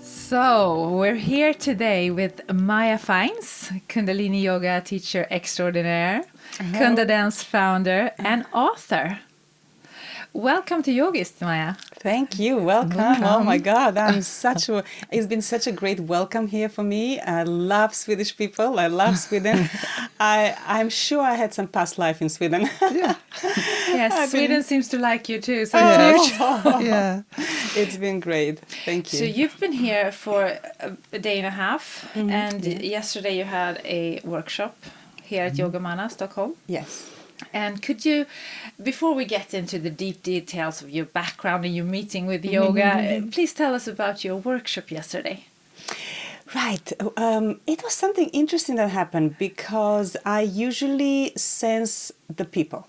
So, we're here today with Maya Fiennes, kundaliniyoga teacher extraordinaire, KundaDance founder, and author. Welcome to Yogist, Maya. Thank you. Welcome. Oh my God, it's been such a great welcome here for me. I love Swedish people. I love Sweden. I'm sure I had some past life in Sweden. Yeah. Yes, Sweden seems to like you too, so it's mutual. Yeah. It's been great. Thank you. So you've been here for a day and a half, and yesterday you had a workshop here at Yogamana, Stockholm. Yes. And could you, before we get into the deep details of your background and your meeting with yoga, please tell us about your workshop yesterday. Right. It was something interesting that happened because I usually sense the people.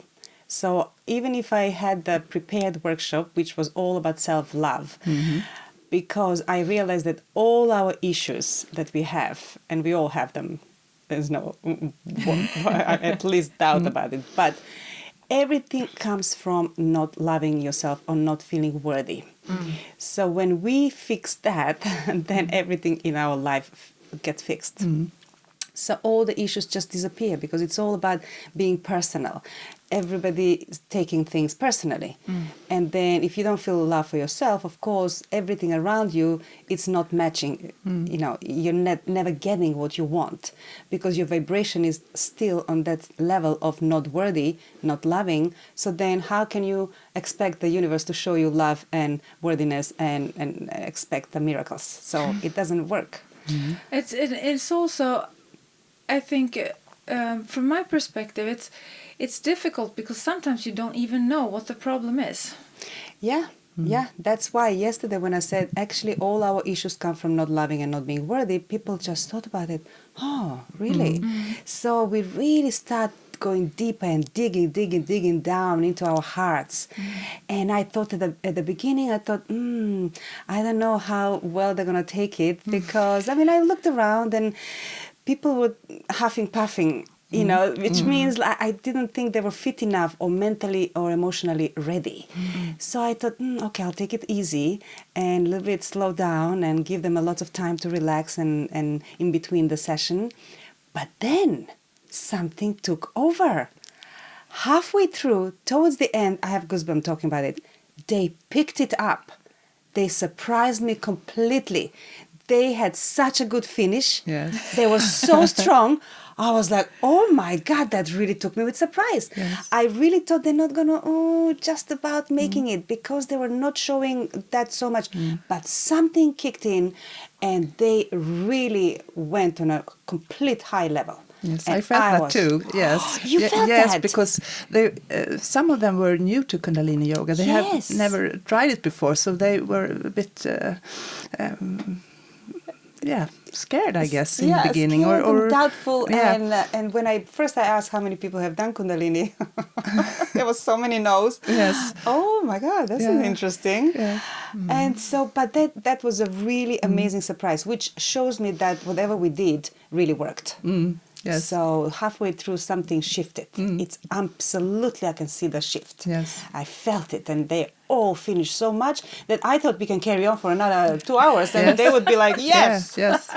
So even if I had the prepared workshop, which was all about self-love, because I realized that all our issues that we have, and we all have them, there's no at least doubt about it, but everything comes from not loving yourself or not feeling worthy. So when we fix that, then everything in our life gets fixed. So all the issues just disappear because it's all about being personal. Everybody is taking things personally. And then if you don't feel love for yourself, of course, everything around you, it's not matching. You know, you're never getting what you want because your vibration is still on that level of not worthy, not loving. So then how can you expect the universe to show you love and worthiness and expect the miracles? So it doesn't work. It's also, I think, from my perspective, it's difficult because sometimes you don't even know what the problem is. Yeah, yeah. That's why yesterday when I said actually all our issues come from not loving and not being worthy, people just thought about it. Oh, really? So we really start going deeper and digging down into our hearts. And I thought at the beginning, I thought, I don't know how well they're going to take it because, I mean, I looked around and people were huffing, puffing, you know, which means I didn't think they were fit enough or mentally or emotionally ready. So I thought, okay, I'll take it easy and a little bit slow down and give them a lot of time to relax and in between the session. But then something took over. Halfway through, towards the end, I have goosebumps talking about it. They picked it up. They surprised me completely. They had such a good finish. Yes. They were so strong. I was like, oh my God, that really took me with surprise. Yes. I really thought they're not going to, just about making it because they were not showing that so much. But something kicked in and they really went on a complete high level. Yes, And I felt that too. Yes, You felt yes, that? because they, some of them were new to Kundalini yoga. They Yes. have never tried it before, so they were a bit, scared, I guess, in the beginning, scared or and doubtful. Yeah. And when I asked how many people have done Kundalini, there was so many no's. Yes. Oh my God, this is interesting. Yeah. And so, but that was a really amazing surprise, which shows me that whatever we did really worked. Yes. So halfway through, something shifted. It's absolutely, I can see the shift. Yes. I felt it, and they all finished so much that I thought we can carry on for another 2 hours, and they would be like, yes. Yes.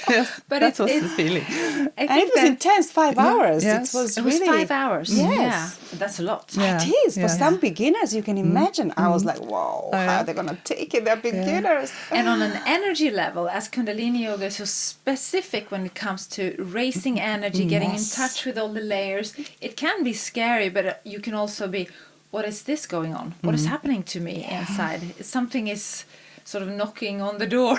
Yes. But that was the feeling. I And think it was intense, 5 hours. Yes. It was it was really 5 hours. Yes. Yeah, that's a lot. Yeah. It is. For some beginners, you can imagine. I was like, whoa, how are they going to take it? They're beginners. And on an energy level, as Kundalini Yoga is so specific when it comes to raising energy, getting in touch with all the layers, it can be scary, but you can also be, what is this going on? What is happening to me inside? Something is sort of knocking on the door.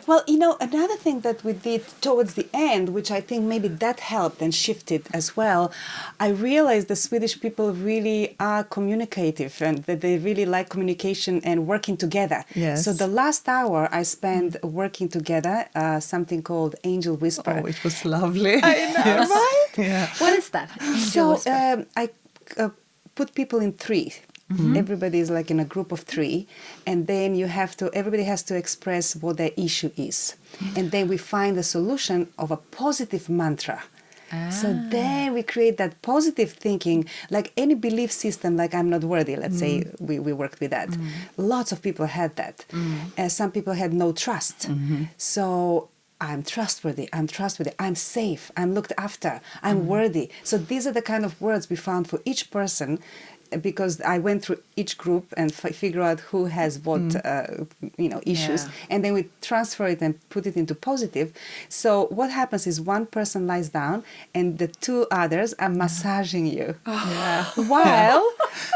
Well, you know, another thing that we did towards the end, which I think maybe that helped and shifted as well, I realized the Swedish people really are communicative and that they really like communication and working together. Yes. So the last hour I spent working together, something called Angel Whisper. Oh, it was lovely. I know, right? Yeah. What is that? So I put people in 3. Everybody is like in a group of 3, and then everybody has to express what their issue is, and then we find the solution of a positive mantra So then we create that positive thinking, like any belief system, like I'm not worthy. Let's say we worked with that. Lots of people had that. Some people had no trust. So I'm trustworthy, I'm safe, I'm looked after, I'm worthy. So these are the kind of words we found for each person, because I went through each group and figure out who has what issues, and then we transfer it and put it into positive. So what happens is one person lies down and the two others are massaging you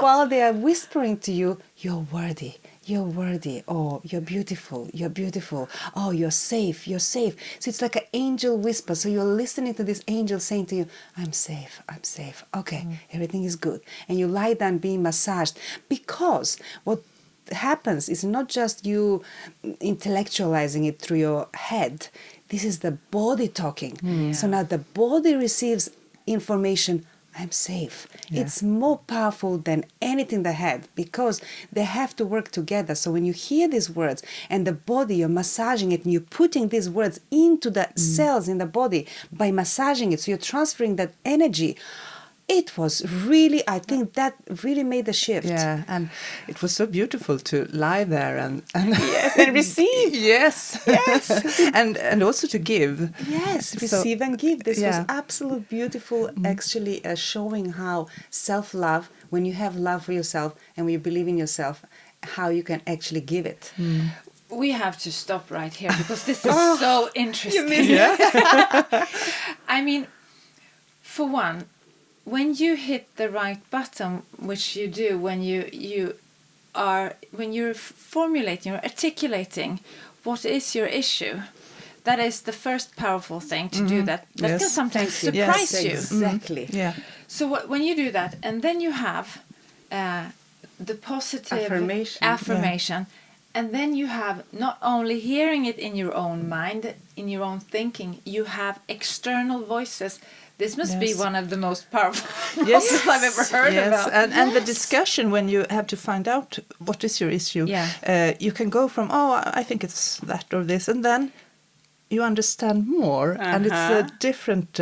while they are whispering to you, you're worthy. You're worthy. Oh, you're beautiful. You're beautiful. Oh, you're safe. You're safe. So it's like an angel whisper. So you're listening to this angel saying to you, I'm safe. I'm safe. Okay, everything is good. And you lie down being massaged, because what happens is not just you intellectualizing it through your head. This is the body talking. So now the body receives information. I'm safe. It's more powerful than anything the head, because they have to work together. So when you hear these words and the body, you're massaging it and you're putting these words into the cells in the body by massaging it. So you're transferring that energy. It was really, I think that really made the shift. Yeah, and it was so beautiful to lie there and Yes, and receive. Yes, Yes. and also to give. Yes, So- receive and give. This was yeah. absolute beautiful, actually showing how self-love, when you have love for yourself and when you believe in yourself, how you can actually give it. We have to stop right here because this is so interesting. Yeah. I mean, for one, when you hit the right button, which you do when you're formulating or articulating what is your issue, that is the first powerful thing to do. That can Yes. sometimes Thank you. surprise Yes, you. exactly. Yeah. So when you do that, and then you have the positive affirmation, and then you have not only hearing it in your own mind, in your own thinking, you have external voices. This must be one of the most powerful voices I've ever heard about. And the discussion when you have to find out what is your issue, you can go from, I think it's that or this, and then you understand more, and it's a different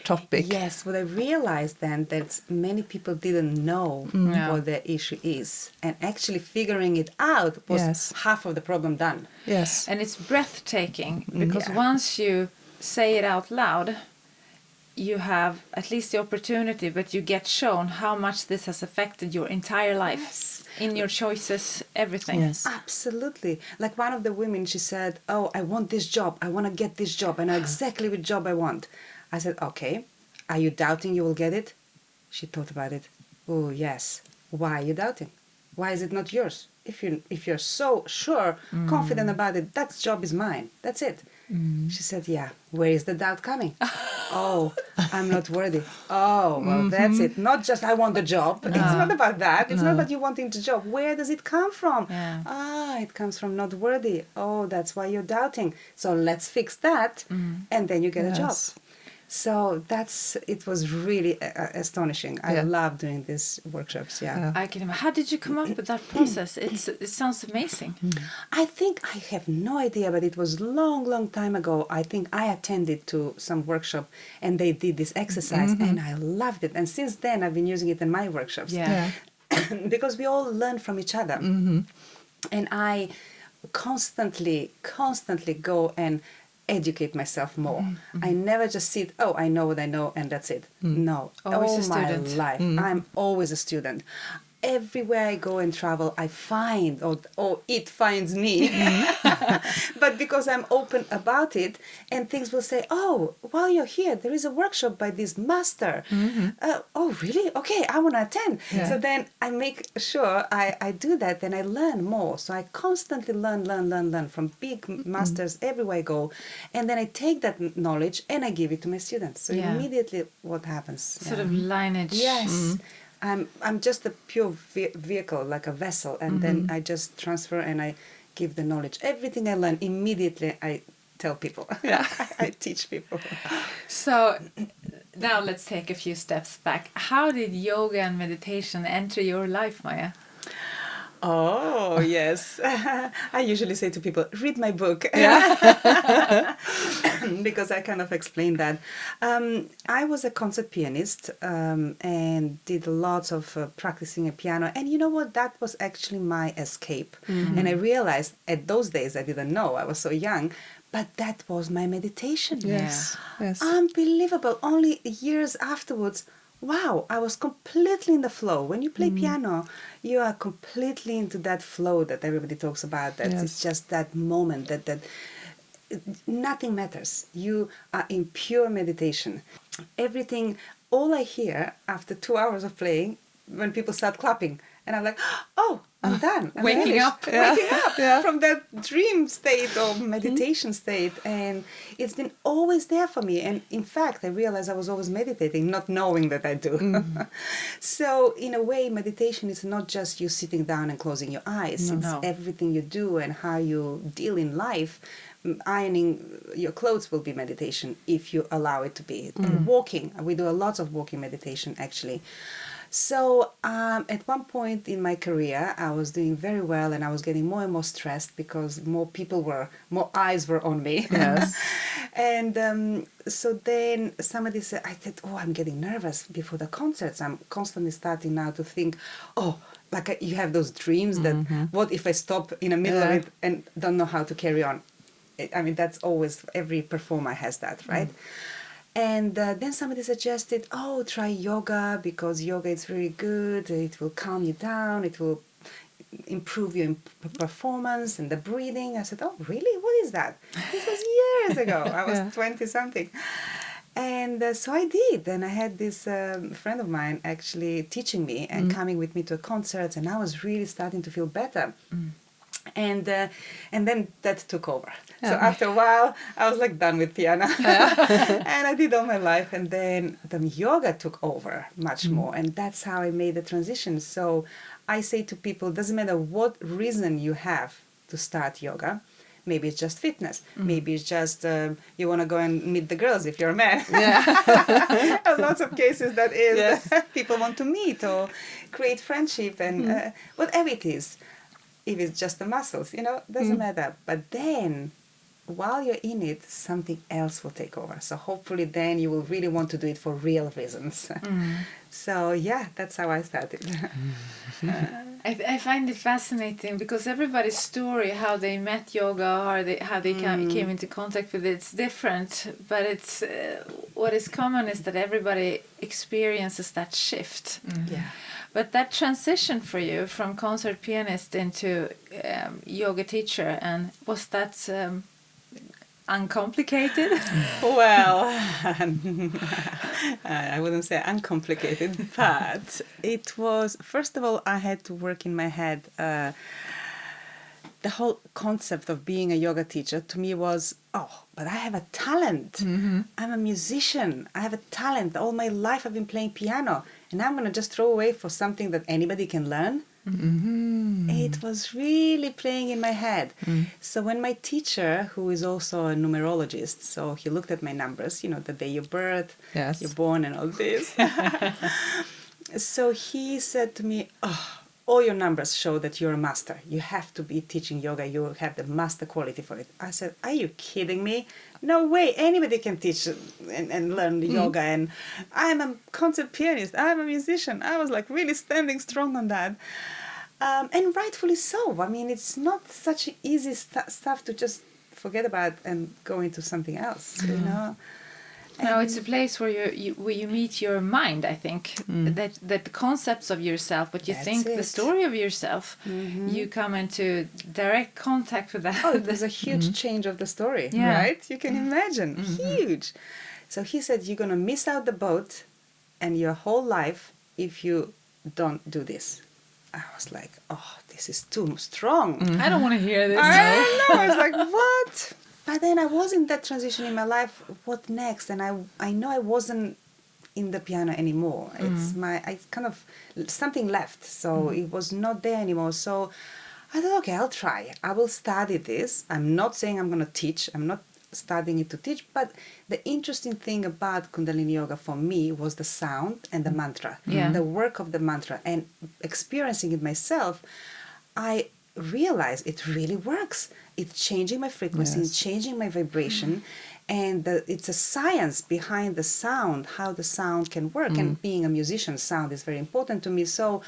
topic. Yes, what I realized then that many people didn't know what their issue is, and actually figuring it out was half of the problem done. Yes. And it's breathtaking, because once you say it out loud, you have at least the opportunity, but you get shown how much this has affected your entire life, in your choices, everything. Yes. Absolutely. Like one of the women, she said, oh, I want this job. I want to get this job. I know exactly which job I want. I said, okay, are you doubting you will get it? She thought about it. Oh, yes. Why are you doubting? Why is it not yours? If you're so sure, confident about it, that job is mine. That's it. She said, yeah, where is the doubt coming? Oh, I'm not worthy. Oh, well, that's it. Not just I want the job. It's not about that. It's not about you wanting the job. Where does it come from? Yeah. It comes from not worthy. Oh, that's why you're doubting. So let's fix that. And then you get a job. So it was really astonishing. I love doing these workshops. Yeah. I can imagine. How did you come up with that process? It sounds amazing. I think I have no idea, but it was long time ago. I think I attended to some workshop and they did this exercise and I loved it. And since then I've been using it in my workshops. Yeah. Because we all learn from each other. And I constantly go and educate myself more. I never just sit, I know what I know and that's it. No, Always all a student. my life I'm always a student. Everywhere I go and travel, I find, or it finds me. But because I'm open about it, and things will say, oh, while you're here, there is a workshop by this master. Oh, really? Okay, I want to attend. Yeah. So then I make sure I do that, then I learn more. So I constantly learn from big masters everywhere I go. And then I take that knowledge and I give it to my students. So immediately what happens? Sort of lineage. Yes. I'm just a pure vehicle, like a vessel, and then I just transfer and I give the knowledge. Everything I learn, immediately I tell people. I teach people. So now let's take a few steps back. How did yoga and meditation enter your life, Maya? Oh, Oh, yes. I usually say to people, read my book. Because I kind of explain that. I was a concert pianist and did lots of practicing a piano. And you know what? That was actually my escape. And I realized at those days, I didn't know, I was so young, but that was my meditation. Yes. Yes. Unbelievable. Only years afterwards, wow, I was completely in the flow. When you play piano, you are completely into that flow that everybody talks about. That Yes. it's just that moment that nothing matters. You are in pure meditation. Everything, all I hear after 2 hours of playing, when people start clapping, and I'm like, oh, I'm done. I'm Waking finished. up. Waking up Yeah. from that dream state or meditation state. And it's been always there for me. And in fact, I realized I was always meditating, not knowing that I do. So in a way, meditation is not just you sitting down and closing your eyes. It's everything you do and how you deal in life. Ironing your clothes will be meditation if you allow it to be. And walking, we do a lot of walking meditation actually. So at one point in my career, I was doing very well and I was getting more and more stressed because more eyes were on me. Yes. And so then somebody said, oh, I'm getting nervous before the concerts. I'm constantly starting now to think, oh, like you have those dreams that what if I stop in the middle of it and don't know how to carry on? I mean, that's always, every performer has that, right? And then somebody suggested, oh, try yoga because yoga is very good. It will calm you down. It will improve your performance and the breathing. I said, oh, really? What is that? This was years ago. I was 20-something. And so I did. And I had this friend of mine actually teaching me and coming with me to concerts. And I was really starting to feel better. And then that took over. So after a while, I was like done with piano. And I did all my life. And then the yoga took over much more. And that's how I made the transition. So I say to people, it doesn't matter what reason you have to start yoga. Maybe it's just fitness. Maybe it's just you want to go and meet the girls if you're a man. Yeah. Lots of cases that is people want to meet or create friendship and whatever it is. If it's just the muscles, doesn't matter. But then, while you're in it, something else will take over. So hopefully then you will really want to do it for real reasons. So yeah, that's how I started. I find it fascinating because everybody's story, how they met yoga or how they came into contact with it, it's different. But it's what is common is that everybody experiences that shift. Yeah. But that transition for you from concert pianist into yoga teacher, and was that uncomplicated? Well, I wouldn't say uncomplicated, but it was, first of all, I had to work in my head. The whole concept of being a yoga teacher to me was, oh, but I have a talent. I'm a musician. I have a talent. All my life I've been playing piano. And I'm going to just throw away for something that anybody can learn. It was really playing in my head. So when my teacher, who is also a numerologist, so he looked at my numbers, the day you birth, you're born and all this. So he said to me, oh, all your numbers show that you're a master. You have to be teaching yoga. You have the master quality for it. I said, are you kidding me? No way. Anybody can teach and learn yoga. And I'm a concert pianist. I'm a musician. I was like really standing strong on that. And rightfully so. I mean, it's not such easy stuff to just forget about and go into something else, No, it's a place where you meet your mind, I think. That the concepts of yourself, what you think, the story of yourself, you come into direct contact with that. Oh, there's a huge change of the story, right? You can imagine. Huge. So he said, you're going to miss out the boat and your whole life if you don't do this. I was like, oh, this is too strong. I don't want to hear this. I don't know. I was like, what? But then I was in that transition in my life. What next? And I know I wasn't in the piano anymore. It's I kind of, something left. So it was not there anymore. So I thought, okay, I'll try. I will study this. I'm not saying I'm going to teach. I'm not studying it to teach. But the interesting thing about kundaliniyoga for me was the sound and the mantra. The work of the mantra. And experiencing it myself, I realized it really works. It's changing my frequency, Yes. it's changing my vibration. And it's a science behind the sound, how the sound can work. And being a musician, sound is very important to me. So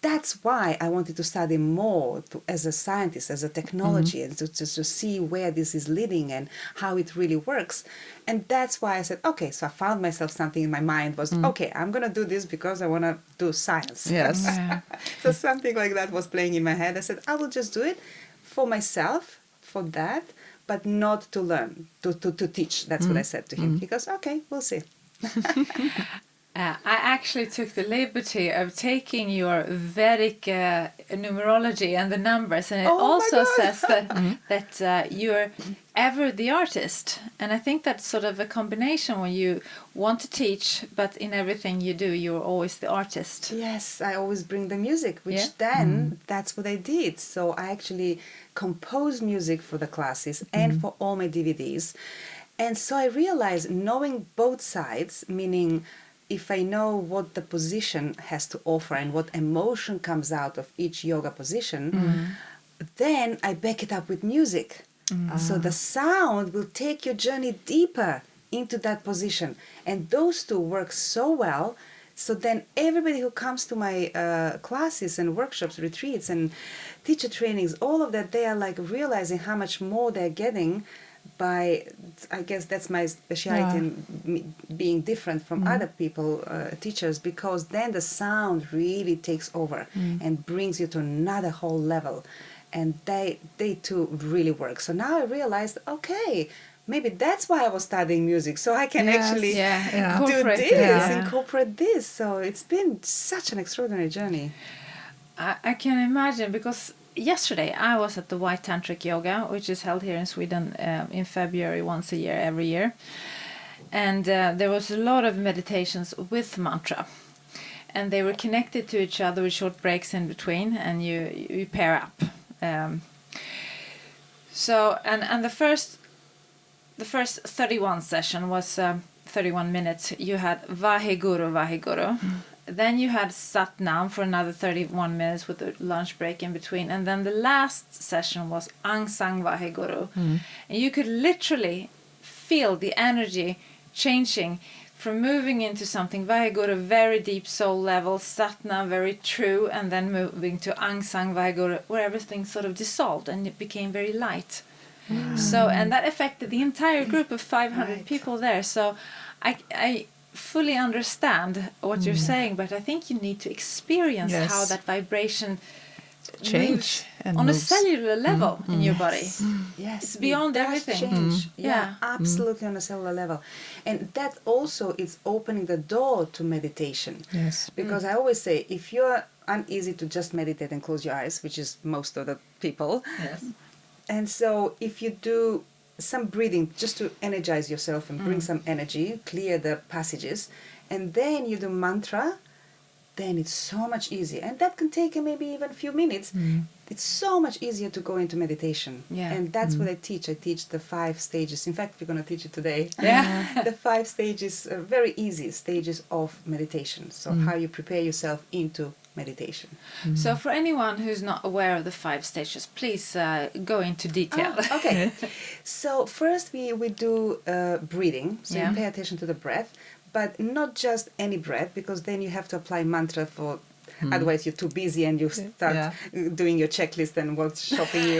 that's why I wanted to study more as a scientist, as a technology, and to see where this is leading and how it really works. And that's why I said, okay, so I found myself something in my mind was, okay, I'm going to do this because I want to do science. Yes. Yeah. So something like that was playing in my head. I said, I will just do it for myself, for that, but not to learn, to teach. That's what I said to him. He goes, okay, we'll see. I actually took the liberty of taking your Vedic numerology and the numbers, and it Oh my also God. says that you're ever the artist. And I think that's sort of a combination when you want to teach, but in everything you do, you're always the artist. Yes, I always bring the music, which Yeah. then that's what I did. So I actually compose music for the classes and for all my DVDs. And so I realized knowing both sides, meaning if I know what the position has to offer and what emotion comes out of each yoga position, then I back it up with music. So the sound will take your journey deeper into that position. And those two work so well. So then everybody who comes to my classes and workshops, retreats and teacher trainings, all of that, they are like realizing how much more they're getting by, I guess that's my specialty in being different from other people, teachers, because then the sound really takes over and brings you to another whole level. And they too really work. So now I realized, okay, maybe that's why I was studying music, so I can actually do Incorporate this, it, incorporate this. So it's been such an extraordinary journey. I can imagine, because yesterday I was at the White Tantric Yoga, which is held here in Sweden in February once a year, every year. And there was a lot of meditations with mantra. And they were connected to each other with short breaks in between, and you pair up. So the first 31 session was 31 minutes. You had Vaheguru, Vaheguru. Then you had Satnam for another 31 minutes with a lunch break in between. And then the last session was Angsang Vaheguru. And you could literally feel the energy changing from moving into something Vaheguru, very deep soul level, Satnam, very true, and then moving to Angsang Vaheguru, where everything sort of dissolved and it became very light. So, and that affected the entire group of 500 people there. So I fully understand what you're saying, but I think you need to experience how that vibration moves on a cellular level in your body. Yes, it's beyond everything. Change. Yeah, absolutely on a cellular level. And that also is opening the door to meditation. Yes. Because I always say, if you're uneasy to just meditate and close your eyes, which is most of the people, and so if you do some breathing just to energize yourself and bring some energy, clear the passages, and then you do mantra, then it's so much easier. And that can take maybe even a few minutes. It's so much easier to go into meditation. Yeah. And that's what I teach. I teach the 5 stages. In fact, we're going to teach it today. Yeah. The 5 stages, very easy stages of meditation. So how you prepare yourself into meditation. So for anyone who's not aware of the 5 stages, please go into detail. Okay. So first we do breathing. So you pay attention to the breath. But not just any breath, because then you have to apply mantra for, otherwise you're too busy and you start doing your checklist and what shopping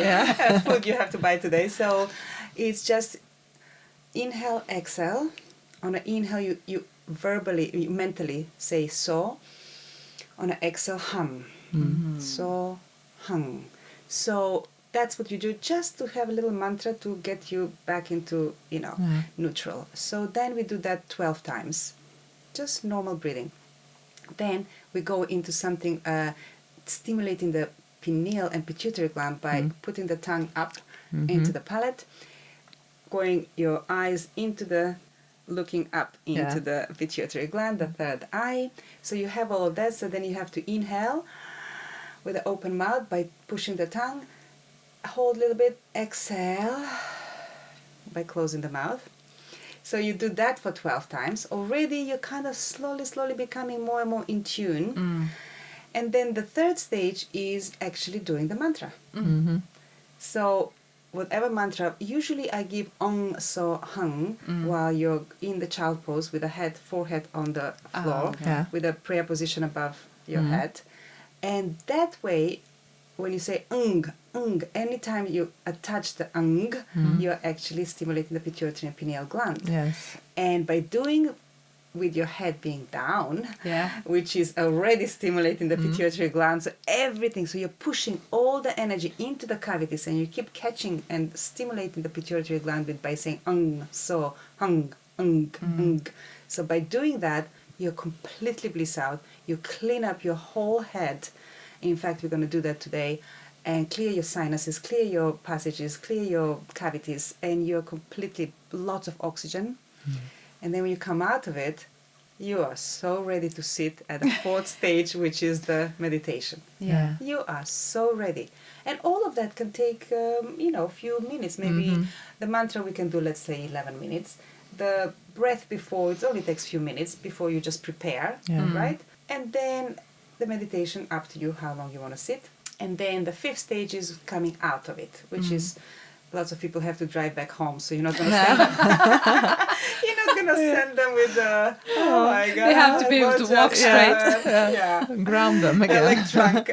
food you have to buy today. So it's just inhale, exhale. On an inhale, you mentally say so. On an exhale, hum. So, hum. So that's what you do, just to have a little mantra to get you back into, neutral. So then we do that 12 times, just normal breathing. Then we go into something stimulating the pineal and pituitary gland by putting the tongue up into the palate, going your eyes looking up into the pituitary gland, the third eye. So you have all of that. So then you have to inhale with an open mouth by pushing the tongue. Hold a little bit, exhale by closing the mouth. So you do that for 12 times. Already you're kind of slowly becoming more and more in tune. And then the third stage is actually doing the mantra. So whatever mantra, usually I give ong, so, hung while you're in the child pose with the forehead on the floor, with a prayer position above your head. And that way, when you say ung, anytime you attach the ung, you're actually stimulating the pituitary and pineal gland. Yes. And by doing with your head being down, Yeah. which is already stimulating the pituitary gland, so everything, so you're pushing all the energy into the cavities, and you keep catching and stimulating the pituitary gland by saying ung, so, hung, ung. So by doing that, you're completely bliss out. You clean up your whole head. In fact, we're going to do that today, and clear your sinuses, clear your passages, clear your cavities, and you're completely, lots of oxygen. And then when you come out of it, you are so ready to sit at the fourth stage, which is the meditation. Yeah. You are so ready. And all of that can take, a few minutes. Maybe the mantra we can do, let's say, 11 minutes. The breath before, it only takes a few minutes before you just prepare, right? And then the meditation, up to you how long you want to sit. And then the fifth stage is coming out of it, which is lots of people have to drive back home, so you're not going to send them. You're not going to send them with oh my God. They have to be able to walk straight. Ground them again. They're like drunk.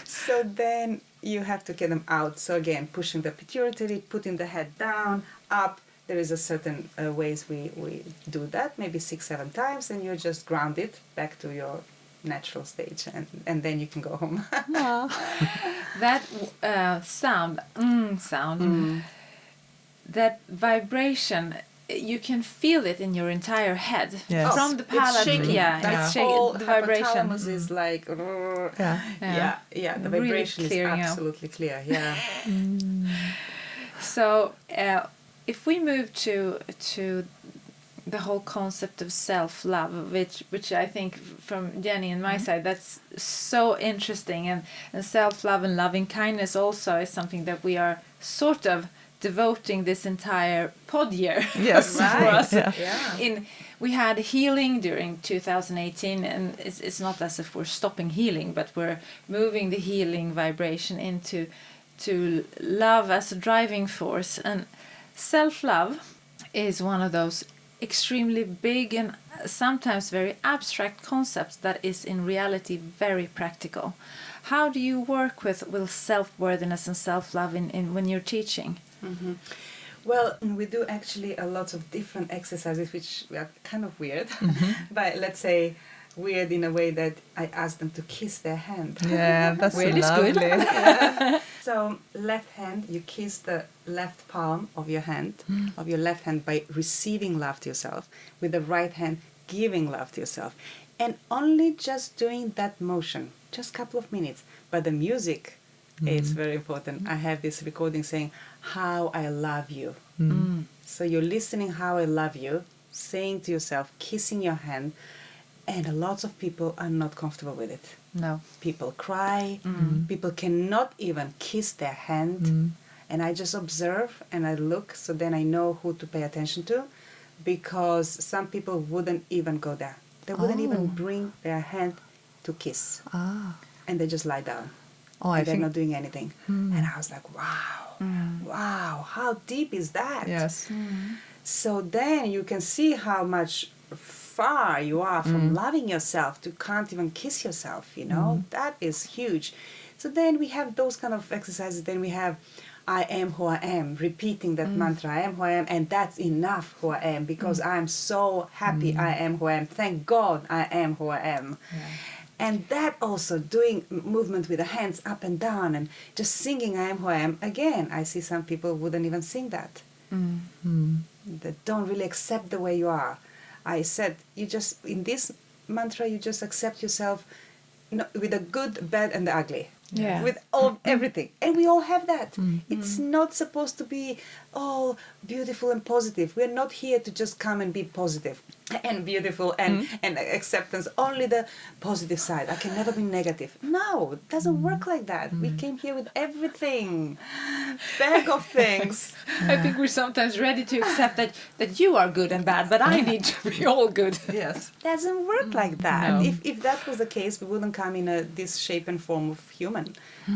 So then you have to get them out. So again, pushing the pituitary, putting the head down, up. There is a certain ways we do that, maybe 6-7 times, and you're just grounded back to your natural stage, and then you can go home. That sound, that vibration, you can feel it in your entire head. Yes. From the palate. It's shaking. It's shaking. Whole The vibration. hypothalamus is like, the Really vibration is clearing out. absolutely clear. Yeah. So if we move to the whole concept of self-love, which I think from Jenny and my side, that's so interesting, and self-love and loving kindness also is something that we are sort of devoting this entire pod year Yes. for us. Yeah. We had healing during 2018, and it's not as if we're stopping healing, but we're moving the healing vibration into love as a driving force. And self-love is one of those extremely big and sometimes very abstract concepts that is in reality very practical. How do you work with self-worthiness and self-love in when you're teaching? Mm-hmm. Well, we do actually a lot of different exercises, which are kind of weird, but let's say weird in a way that I ask them to kiss their hand. Yeah, that's Weird is lovely. good. So left hand, you kiss the left palm of your hand, of your left hand, by receiving love to yourself. With the right hand, giving love to yourself. And only just doing that motion, just a couple of minutes. But the music, it's very important. I have this recording saying, how I love you. So you're listening how I love you, saying to yourself, kissing your hand. And lots of people are not comfortable with it. No. People cry. People cannot even kiss their hand. And I just observe and I look, so then I know who to pay attention to, because some people wouldn't even go there. They wouldn't even bring their hand to kiss. And they just lie down. I and they're think not doing anything. And I was like, wow, how deep is that? yes. So then you can see how much far you are from loving yourself to can't even kiss yourself, That is huge. So then we have those kind of exercises. Then we have I am who I am, repeating that mantra, I am who I am, and that's enough who I am, because I am so happy I am who I am. Thank God I am who I am. Yeah. And that also, doing movement with the hands up and down and just singing I am who I am. Again, I see some people wouldn't even sing that. That don't really accept the way you are. I said, in this mantra, you just accept yourself with the good, bad, and the ugly. Yeah. with all everything, and we all have that. It's not supposed to be all beautiful and positive. We're not here to just come and be positive and beautiful and acceptance, only the positive side. I can never be negative. No, it doesn't work like that. We came here with everything, bag of things. I think we're sometimes ready to accept that you are good and bad, but I need to be all good. Yes. Doesn't work like that. No. If that was the case, we wouldn't come in this shape and form of human.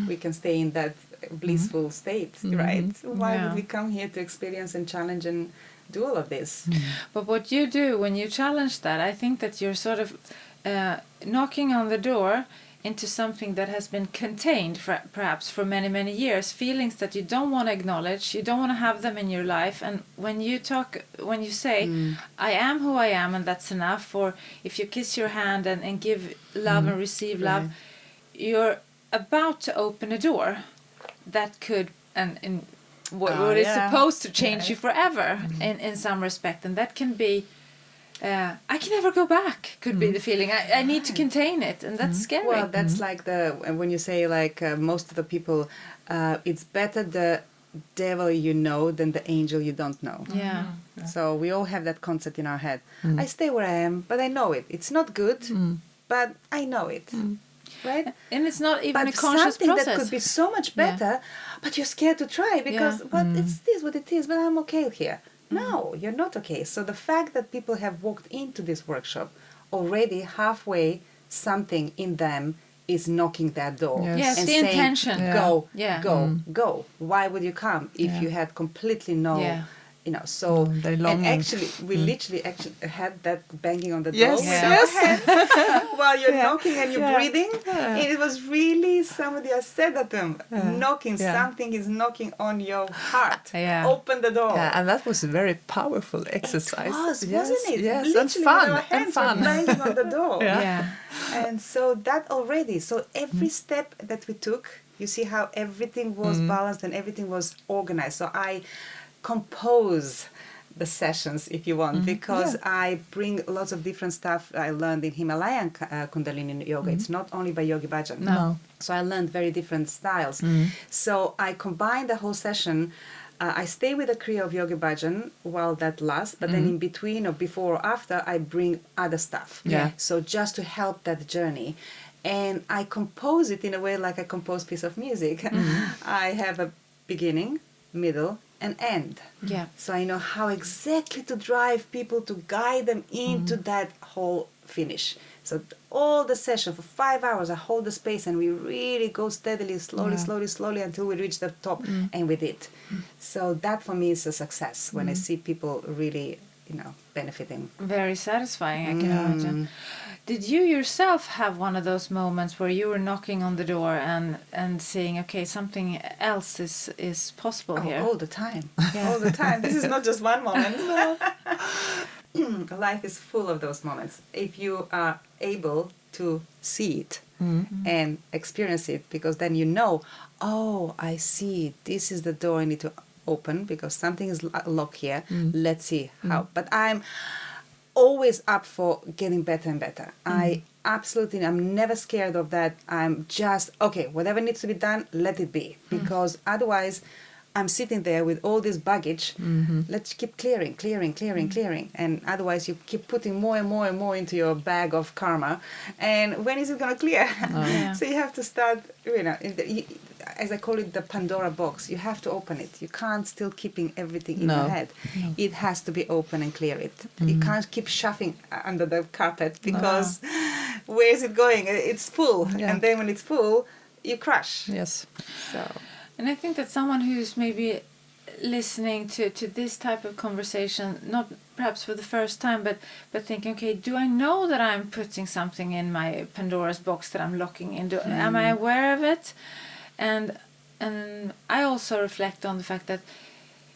We can stay in that blissful state, right? Why Yeah. would we come here to experience and challenge and do all of this? But what you do when you challenge that, I think that you're sort of knocking on the door into something that has been contained perhaps for many, many years, feelings that you don't want to acknowledge, you don't want to have them in your life. And when you say, I am who I am and that's enough, or if you kiss your hand and give love and receive love, you're about to open a door that could, and what is supposed to change you forever in some respect. And that can be, I can never go back, could be the feeling. I need to contain it, and that's scary. Well, that's like when you say like most of the people, it's better the devil you know than the angel you don't know. Yeah. So we all have that concept in our head. I stay where I am, but I know it. It's not good, but I know it. Right? And it's not even But a conscious something process. that could be so much better, but you're scared to try because, it's this what it is, but I'm okay here. No, you're not okay. So the fact that people have walked into this workshop, already halfway something in them is knocking that door. Yes. Yes, and the saying, intention. Go, Yeah. go. Why would you come if you had completely no... Yeah. So they're and longing. actually, we literally had that banging on the door Yes, with yes. our hands while you're knocking and you're Yeah. breathing. Yeah. It was really somebody has said that to them. Knocking, Yeah. something is knocking on your heart. Yeah. Open the door. Yeah, and that was a very powerful exercise. It was, yes, wasn't it? Yes, Literally and fun. with our hands were banging on the door. Yeah. And so that already, so every step that we took, you see how everything was balanced and everything was organized. So I compose the sessions, if you want, because I bring lots of different stuff I learned in Himalayan kundaliniyoga. It's not only by Yogi Bhajan. No. So I learned very different styles. So I combine the whole session. I stay with the Kriya of Yogi Bhajan while that lasts, but then in between or before or after, I bring other stuff. Yeah. So just to help that journey. And I compose it in a way like I compose piece of music. I have a beginning, middle, and end. Yeah. So I know how exactly to drive people, to guide them into that whole finish. So all the session for 5 hours, I hold the space and we really go steadily, slowly until we reach the top, and we did. So that for me is a success when I see people really, benefiting. Very satisfying, I can imagine. Did you yourself have one of those moments where you were knocking on the door and saying, okay, something else is possible here? All the time. All the time. This is not just one moment. Life is full of those moments. If you are able to see it and experience it, because then you know, oh, I see, this is the door I need to open because something is locked here. Let's see how. But I'm always up for getting better and better. I'm never scared of that. I'm just, okay, whatever needs to be done, let it be. Because otherwise, I'm sitting there with all this baggage. Let's keep clearing. And otherwise, you keep putting more and more into your bag of karma. And when is it going to clear? So you have to start, as I call it, the Pandora box. You have to open it. You can't still keeping everything in your head. No. It has to be open and clear it. You can't keep shoving under the carpet because where is it going? It's full. Yeah. And then when it's full, you crash. Yes. So... And I think that someone who's maybe listening to this type of conversation, not perhaps for the first time, but thinking, okay, do I know that I'm putting something in my Pandora's box that I'm locking in? Am I aware of it? And I also reflect on the fact that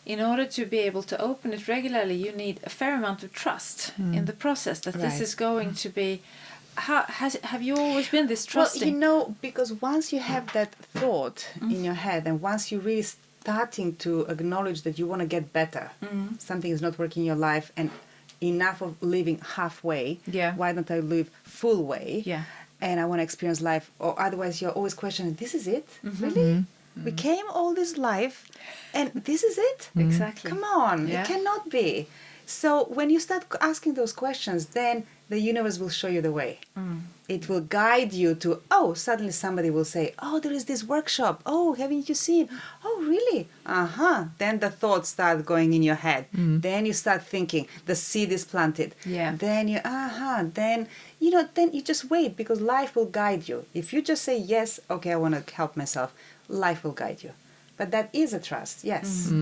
in order to be able to open it regularly, you need a fair amount of trust in the process that this is going to be. Have you always been this trusting? Well, because once you have that thought in your head and once you're really starting to acknowledge that you want to get better, something is not working in your life and enough of living halfway, why don't I live full way? Yeah. and I want to experience life. Or otherwise, you're always questioning, this is it? Really? We came all this life, and this is it? Exactly. Come on, Yeah. it cannot be. So when you start asking those questions, then the universe will show you the way. It will guide you to, suddenly somebody will say, there is this workshop. Oh, haven't you seen? Oh, really? Then the thoughts start going in your head. Then you start thinking, the seed is planted. Yeah. Then then you just wait, because life will guide you. If you just say, yes, okay, I want to help myself, life will guide you. But that is a trust, yes.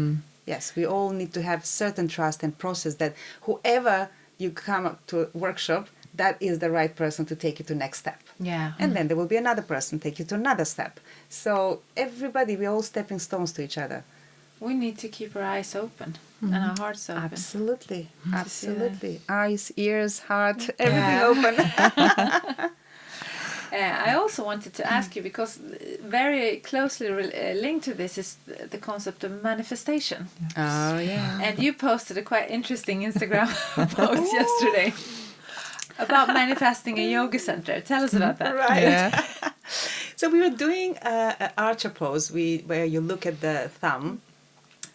Yes, we all need to have certain trust and process that whoever you come up to a workshop, that is the right person to take you to next step. Yeah. And then there will be another person take you to another step. So everybody, we're all stepping stones to each other. We need to keep our eyes open and our hearts open. Absolutely. see Absolutely. Eyes, ears, heart, everything open. I also wanted to ask you, because very closely linked to this is the concept of manifestation. Oh, yeah. And you posted a quite interesting Instagram post yesterday about manifesting a yoga center. Tell us about that. Right. Yeah. So we were doing an archer pose where you look at the thumb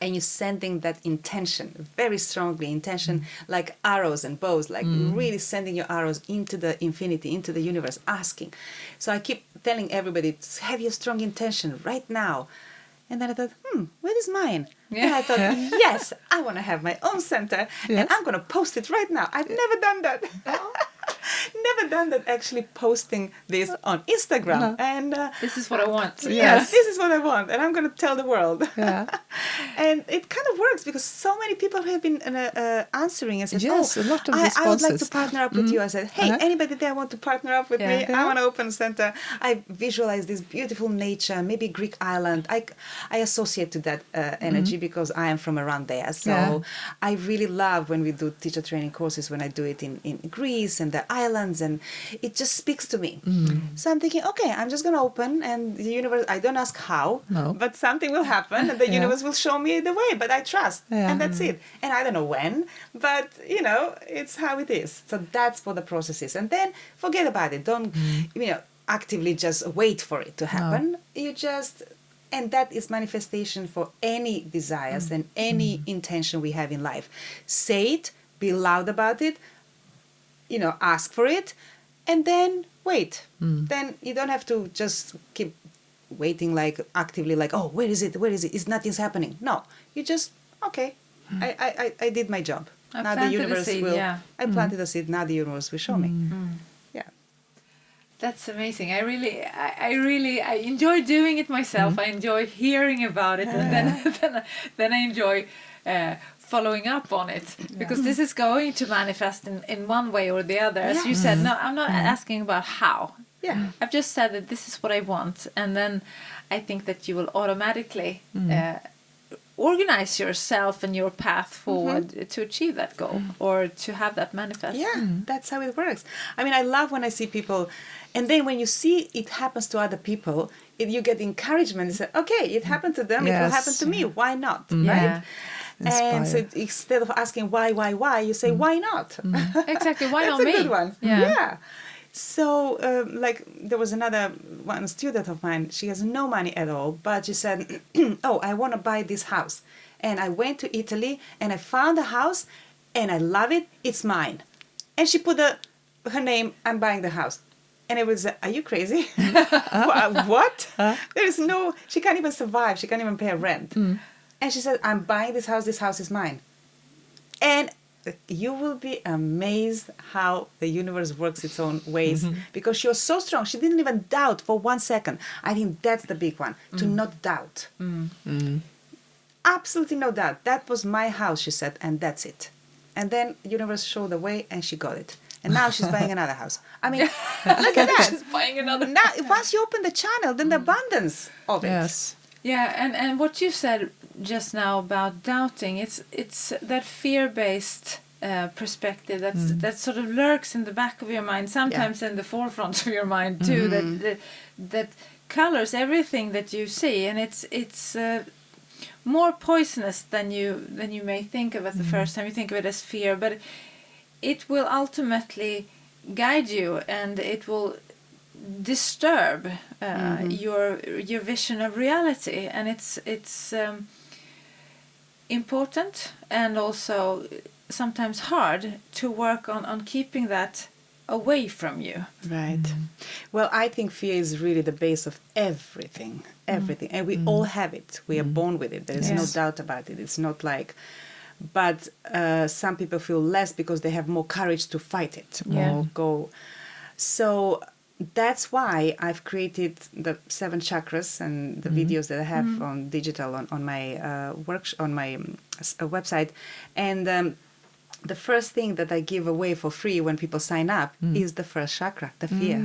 and you're sending that intention, very strongly, intention like arrows and bows, like really sending your arrows into the infinity, into the universe, asking. So I keep telling everybody, have your strong intention right now. And then I thought, where is mine? Yeah. And I thought, yes, I want to have my own center, Yes. and I'm going to post it right now. I've never done that. Never done that, actually posting this on Instagram. And This is what I want. yes, this is what I want, and I'm going to tell the world. Yeah. And it kind of works, because so many people have been answering and said, Yes, a lot of I would like to responses. partner up with you. I said, hey, anybody there want to partner up with me? Yeah. I want to open a center. I visualize this beautiful nature, maybe Greek island. I associate to that energy because I am from around there. So I really love when we do teacher training courses, when I do it in Greece and the islands, and it just speaks to me. So I'm thinking, okay, I'm just going to open, and the universe, I don't ask how, but something will happen, and the universe will show me the way, but I trust, and that's it. And I don't know when, but it's how it is. So that's what the process is. And then forget about it. Don't actively just wait for it to happen. You just, and that is manifestation for any desires and any intention we have in life. Say it, be loud about it, ask for it, and then wait. Then you don't have to just keep waiting, like actively, like, oh, where is it? Is nothing's happening? No, you just, okay, I did my job. I Now the planted a universe seed, will. yeah. I planted a seed. Now the universe will show me. Yeah. That's amazing. I really enjoy doing it myself. I enjoy hearing about it, and then I enjoy following up on it, because this is going to manifest in one way or the other. As you said, no, I'm not asking about how. Yeah. I've just said that this is what I want, and then I think that you will automatically organize yourself and your path forward to achieve that goal or to have that manifest. Yeah, that's how it works. I mean, I love when I see people, and then when you see it happens to other people, you get encouragement. You say, okay, it happened to them, it will happen to me. Why not? Right? And so instead of asking why, you say, why not? Exactly. Why That's not a me? good one. Yeah. So, like, there was another one student of mine. She has no money at all, but she said, oh, I want to buy this house. And I went to Italy, and I found a house, and I love it. It's mine. And she put her name, I'm buying the house. And it was, are you crazy? What? She can't even survive. She can't even pay rent. And she said, I'm buying this house is mine. And you will be amazed how the universe works its own ways, because she was so strong. She didn't even doubt for 1 second. I think that's the big one, to not doubt. Absolutely no doubt. That was my house, she said, and that's it. And then the universe showed the way, and she got it. And now she's buying another house. I mean, look at that. She's buying another. Now, once you open the channel, then the abundance of it. Yes. Yeah, and what you said just now about doubting, it's that fear-based perspective that sort of lurks in the back of your mind, sometimes in the forefront of your mind too, that colors everything that you see, and it's more poisonous than you may think of at the first time. You think of it as fear, but it will ultimately guide you, and it will disturb your vision of reality, and it's important and also sometimes hard to work on keeping that away from you. Right. Well, I think fear is really the base of everything, and we all have it. We are born with it. There is no doubt about it. It's not like, but some people feel less because they have more courage to fight it or go. So that's why I've created the 7 chakras and the videos that I have on digital on my website. And the first thing that I give away for free when people sign up is the first chakra, the fear.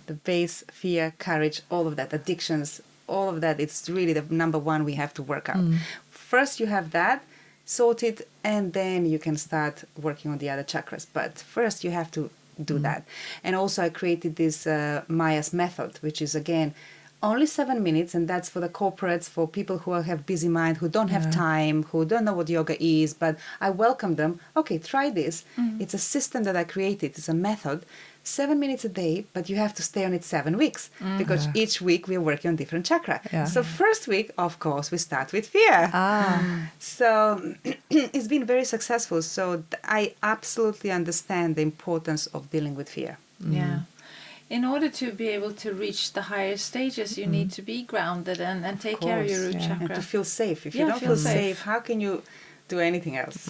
The base, fear, courage, all of that, addictions, all of that. It's really the number one we have to work out. First you have that sorted, and then you can start working on the other chakras. But first you have to do that. And also I created this Maya's method, which is again only 7 minutes, and that's for the corporates, for people who have busy mind, who don't have time, who don't know what yoga is, but I welcome them. Okay, try this. It's a system that I created. It's a method. 7 minutes a day, but you have to stay on it 7 weeks because each week we're working on different chakra. So first week, of course, we start with fear. So it's been very successful. So I absolutely understand the importance of dealing with fear. Yeah. In order to be able to reach the higher stages, you need to be grounded and take care of your root chakra. And to feel safe. If you don't feel safe, how can you do anything else?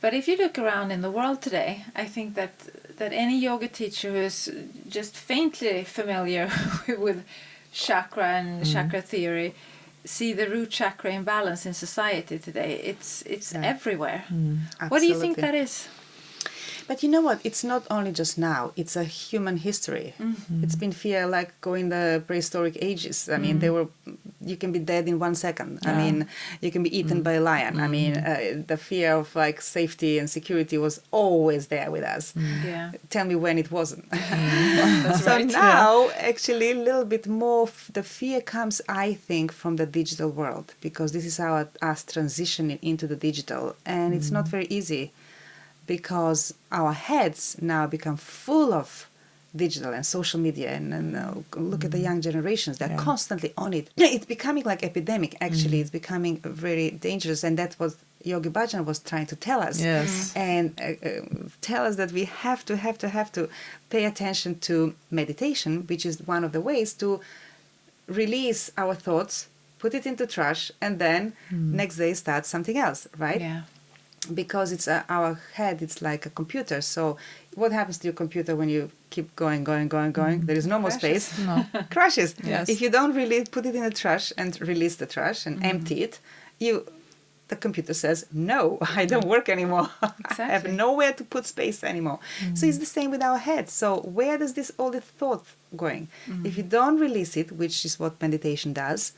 But if you look around in the world today, I think that any yoga teacher who is just faintly familiar with chakra and chakra theory see the root chakra imbalance in society today. It's everywhere. What do you think that is? But you know what? It's not only just now. It's a human history. It's been fear like going the prehistoric ages. I mean, you can be dead in 1 second. I mean, you can be eaten by a lion. I mean, the fear of like safety and security was always there with us. Tell me when it wasn't. That's so right. Now, actually, a little bit more, the fear comes, I think, from the digital world, because this is us transitioning into the digital. And it's not very easy, because our heads now become full of digital and social media, and look at the young generations. They're constantly on it. It's becoming like epidemic, actually. It's becoming very dangerous, and that's what Yogi Bhajan was trying to tell us. And tell us that we have to pay attention to meditation, which is one of the ways to release our thoughts, put it into trash, and then next day start something else, right? Because it's our head, it's like a computer. So what happens to your computer when you keep going? There is no more space. Crashes. If you don't really put it in the trash and release the trash and empty it, the computer says, no, I don't work anymore. I have nowhere to put space anymore. So it's the same with our head. So where does all the thought going? If you don't release it, which is what meditation does.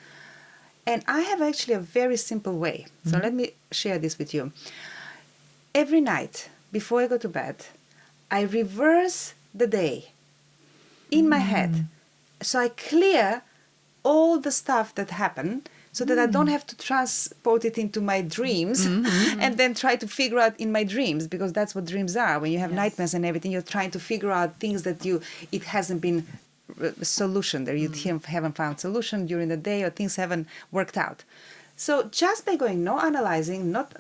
And I have actually a very simple way. So let me share this with you. Every night, before I go to bed, I reverse the day in my head. So I clear all the stuff that happened so that I don't have to transport it into my dreams and then try to figure out in my dreams, because that's what dreams are. When you have nightmares and everything, you're trying to figure out things that it hasn't been solution there. You haven't found solution during the day, or things haven't worked out. So just by going, no analyzing, not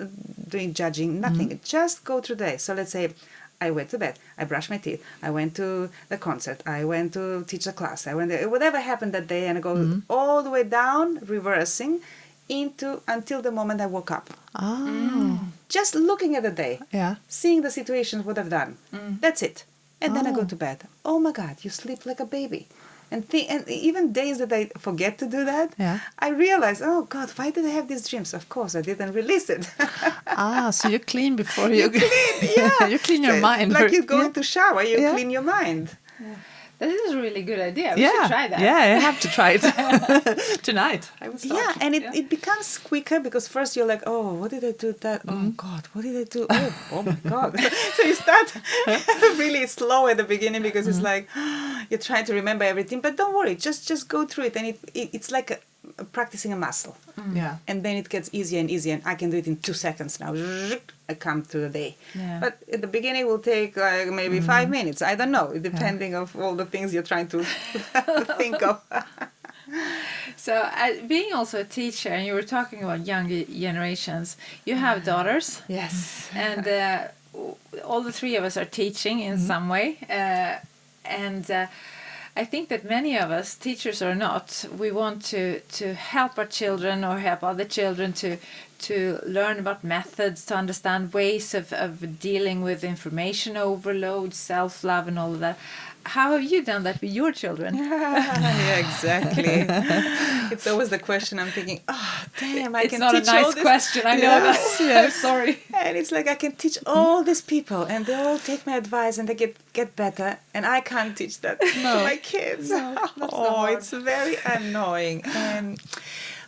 doing judging, nothing, just go through the day. So let's say I went to bed, I brushed my teeth, I went to the concert, I went to teach a class, I went there, whatever happened that day, and I go all the way down, reversing until the moment I woke up. Just looking at the day, seeing the situations, what I've done. That's it. And then I go to bed. Oh my God, you sleep like a baby. And even days that I forget to do that, I realize, oh God, why did I have these dreams? Of course, I didn't release it. So you clean before you clean, you clean your mind. Like you go into shower, you clean your mind. This is a really good idea. We should try that. Yeah, I have to try it tonight. I will start. Yeah, and it becomes quicker, because first you're like, oh, what did I do that? Oh God, what did I do? Oh my God. So you start really slow at the beginning, because it's like you're trying to remember everything. But don't worry, just go through it, and it's like practicing a muscle. Yeah. And then it gets easier and easier, and I can do it in 2 seconds now. I come through the day. Yeah. But at the beginning, it will take like maybe 5 minutes. I don't know, depending of all the things you're trying to think of. So, being also a teacher, and you were talking about younger generations, you have daughters. Yes. And all the three of us are teaching in some way. And I think that many of us, teachers or not, we want to help our children or help other children to learn about methods, to understand ways of dealing with information overload, self-love and all of that. How have you done that with your children? Yeah, exactly. It's always the question I'm thinking, oh, damn, I It's can not teach a nice all this. question, I know that. Yes. Sorry. And it's like I can teach all these people and they all take my advice and they get better, and I can't teach that to my kids. It's very annoying. And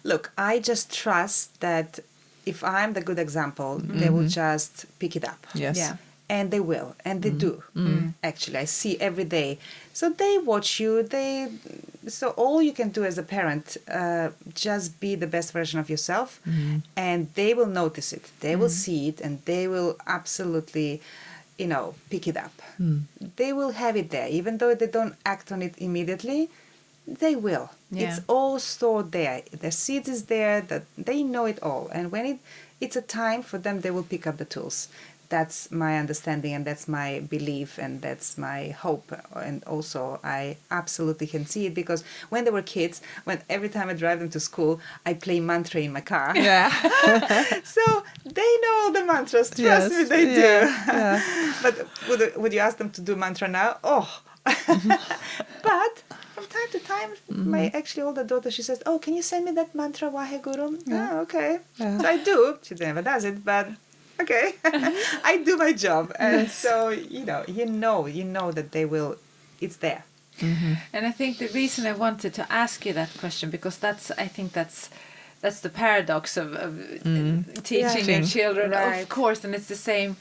look, I just trust that if I'm the good example, they will just pick it up. Yes. Yeah. And they will, and they do. Actually, I see every day. So they watch you. So all you can do as a parent, just be the best version of yourself, and they will notice it. They will see it, and they will absolutely, pick it up. They will have it there, even though they don't act on it immediately. They will. Yeah. It's all stored there. The seeds is there. That they know it all, and when it's a time for them, they will pick up the tools. That's my understanding, and that's my belief, and that's my hope. And also, I absolutely can see it, because when they were kids, every time I drive them to school, I play mantra in my car. Yeah. So they know all the mantras. Trust me, they do. Yeah. But would you ask them to do mantra now? Oh. But from time to time, my actually older daughter, she says, "Oh, can you send me that mantra, Waheguru?" Yeah. Oh, okay. Yeah. So I do. She never does it, but okay. I do my job. And so, you know that they will, it's there. And I think the reason I wanted to ask you that question, because I think that's the paradox of teaching your children, Right. of course, and it's the same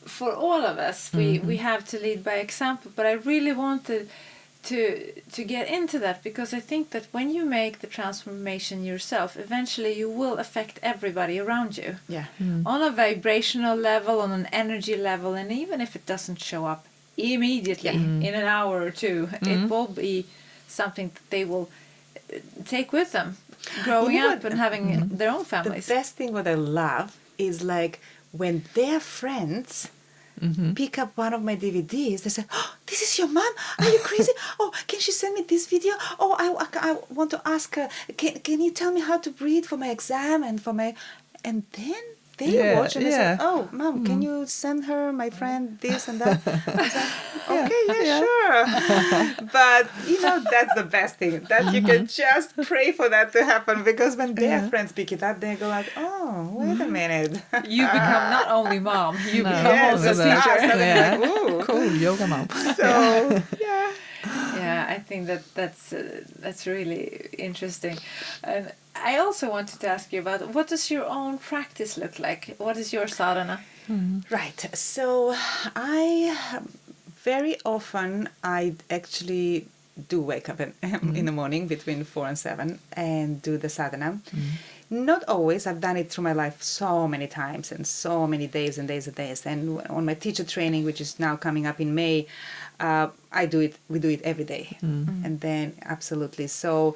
for all of us. We have to lead by example, but I really wanted to get into that, because I think that when you make the transformation yourself, eventually you will affect everybody around you. Yeah. On a vibrational level, on an energy level, and even if it doesn't show up immediately in an hour or two, it will be something that they will take with them, growing up and having their own families. The best thing what I love is like when their friends pick up one of my DVDs, they say, "Oh, this is your mom? Are you crazy? Oh, can she send me this video? Oh, I want to ask her, can you tell me how to breathe for my exam and for my..." And then they watch and they say, "Oh, Mom, can you send her, my friend, this and that?" I was like, okay, sure. But, that's the best thing, that you can just pray for that to happen, because when their friends pick it up, they go like, "Oh, wait a minute." You become not only mom, you become also Yes, teacher. like, ooh. Cool, yoga mom. So, yeah. Yeah, I think that's really interesting. And I also wanted to ask you about, what does your own practice look like? What is your sadhana? Right. So very often I actually do wake up in the morning between 4 and 7 and do the sadhana. Not always. I've done it through my life so many times and so many days and days and days. And on my teacher training, which is now coming up in May, we do it every day. And then absolutely. So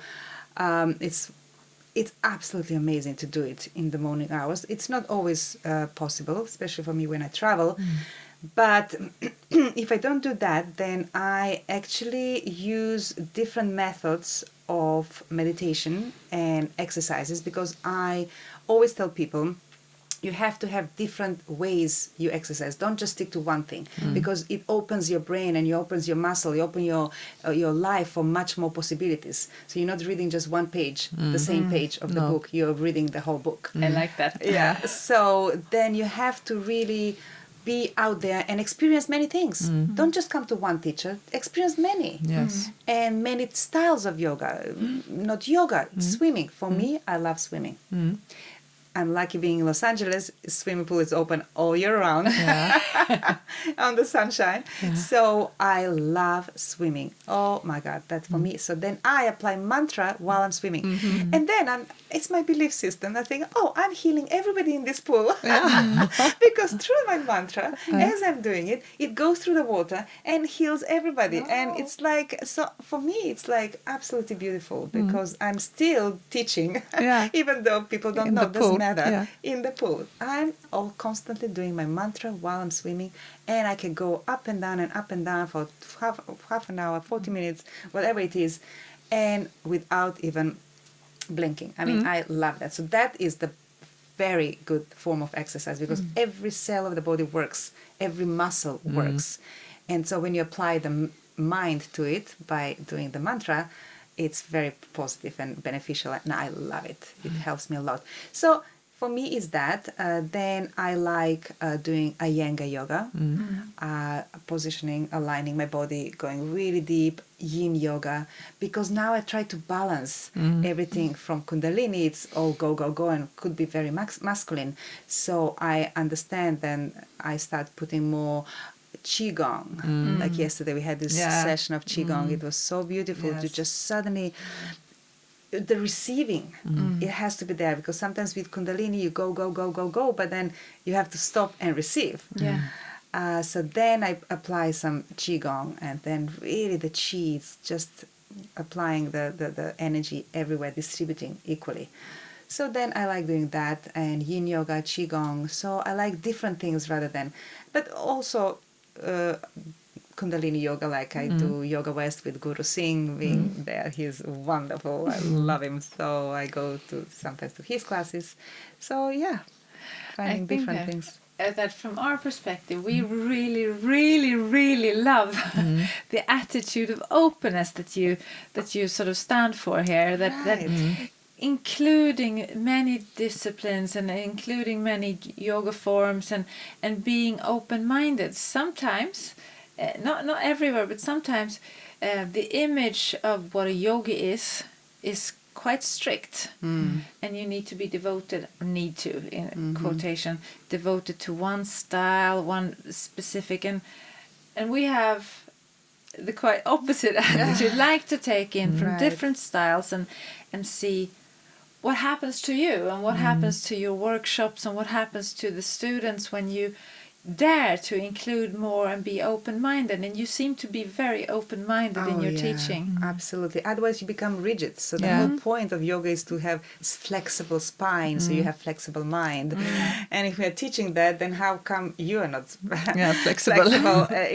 it's absolutely amazing to do it in the morning hours. It's not always possible, especially for me when I travel. But if I don't do that, then I actually use different methods of meditation and exercises, because I always tell people, you have to have different ways you exercise. Don't just stick to one thing, because it opens your brain and it opens your muscle, you open your life for much more possibilities. So you're not reading just one page, the same page of the book. You're reading the whole book. I like that. Yeah. So then you have to really be out there and experience many things. Don't just come to one teacher. Experience many. Yes. And many styles of yoga. Not yoga, swimming. For me, I love swimming. I'm lucky being in Los Angeles. Swimming pool is open all year round on the sunshine. Yeah. So I love swimming. Oh my God, that's for me. So then I apply mantra while I'm swimming. Mm-hmm. And then it's my belief system. I think, I'm healing everybody in this pool. Yeah. Because through my mantra, as I'm doing it, it goes through the water and heals everybody. Oh. And it's like, so for me, it's like absolutely beautiful because I'm still teaching, even though people don't know. It doesn't matter. In the pool. I'm all constantly doing my mantra while I'm swimming, and I can go up and down for half an hour, 40 minutes, whatever it is, and without even blinking. I mean, I love that. So that is the very good form of exercise because every cell of the body works, every muscle works. And so when you apply the mind to it by doing the mantra, it's very positive and beneficial, and I love it. It helps me a lot. So for me, is that. Then I like doing Iyengar yoga, positioning, aligning my body, going really deep, yin yoga, because now I try to balance everything from Kundalini. It's all go, go, go, and could be very masculine. So I understand, then I start putting more Qigong. Like yesterday we had this session of Qigong. It was so beautiful to just suddenly, the receiving, it has to be there, because sometimes with Kundalini you go, go, go, go, go, but then you have to stop and receive. So then I apply some Qigong, and then really the Qi is just applying the energy everywhere, distributing equally. So then I like doing that, and yin yoga, Qigong. So I like different things rather than, but also Kundalini yoga, like I do Yoga West with Guru Singh being there. He's wonderful. I love him. So I go to sometimes to his classes. So finding different things. That from our perspective, we really, really, really love the attitude of openness that you sort of stand for here. That including many disciplines and including many yoga forms and being open-minded. Sometimes, not everywhere, but sometimes the image of what a yogi is quite strict, and you need to be devoted, in quotation, devoted to one style, one specific, and we have the quite opposite attitude, like to take in from different styles and see what happens to you and what happens to your workshops and what happens to the students when you dare to include more and be open-minded. And you seem to be very open-minded in your teaching. Absolutely. Otherwise you become rigid. So the whole point of yoga is to have flexible spine, so you have flexible mind. And if we are teaching that, then how come you are not flexible